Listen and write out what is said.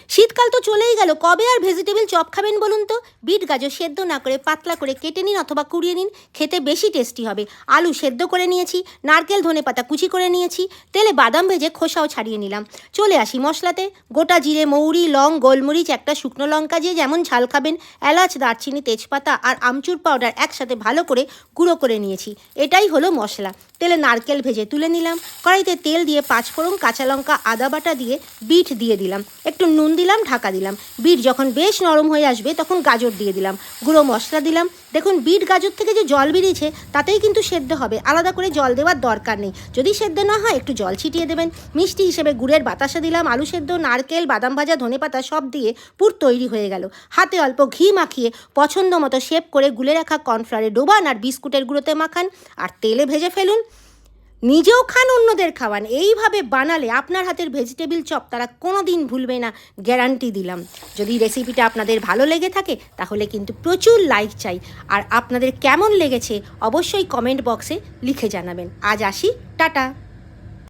শীতকাল তো চলেই গেল, কবে আর ভেজিটেবল চপ খাবেন বলুন তো? বিট গাজর সেদ্ধ না করে পাতলা করে কেটে নিন অথবা কুড়িয়ে নিন, খেতে বেশি টেস্টি হবে। আলু সেদ্ধ করে নিয়েছি, নারকেল ধনেপাতা কুচি করে নিয়েছি, তেলে বাদাম ভেজে খোসাও ছাড়িয়ে নিলাম। চলে আসি মশলাতে। গোটা জিরে, মৌরি, লং, গোলমরিচ, একটা শুকনো লঙ্কা, যে যেমন ঝাল খাবেন, এলাচ, দারচিনি, তেজপাতা আর আমচুর পাউডার একসাথে ভালো করে গুঁড়ো করে নিয়েছি। এটাই হলো মশলা। তেলে নারকেল ভেজে তুলে নিলাম। কড়াইতে তেল দিয়ে পাঁচফোড়ন, কাঁচা লঙ্কা, আদা বাটা দিয়ে বিট দিয়ে দিলাম, একটু নুন দিলাম, ঢাকা দিলাম। বিট যখন বেশ নরম হয়ে আসবে তখন গাজর দিয়ে দিলাম, গুঁড়ো মশলা দিলাম। দেখুন বিট গাজর থেকে যে জল বেরিয়েছে তাতেই কিন্তু সেদ্ধ হবে, আলাদা করে জল দেওয়ার দরকার নেই। যদি সেদ্ধ না হয় একটু জল ছিটিয়ে দেবেন। মিষ্টি হিসেবে গুড়ের বাতাসা দিলাম। আলু সেদ্ধ, নারকেল, বাদাম ভাজা, ধনেপাতা সব দিয়ে পুর তৈরি হয়ে গেল। হাতে অল্প ঘি মাখিয়ে পছন্দ মতো শেপ করে গুলে রাখা কর্নফ্লাওয়ারে ডোবান আর বিস্কুটের গুঁড়োতে মাখান আর তেলে ভেজে ফেলুন। নিজেও খান, অন্যদের খাওয়ান। এইভাবে বানালে আপনার হাতের ভেজিটেবল চপ তারা কোনো দিন ভুলবে না, গ্যারান্টি দিলাম। যদি রেসিপিটা আপনাদের ভালো লেগে থাকে তাহলে কিন্তু প্রচুর লাইক চাই। আর আপনাদের কেমন লেগেছে অবশ্যই কমেন্ট বক্সে লিখে জানাবেন। আজ আসি, টাটা।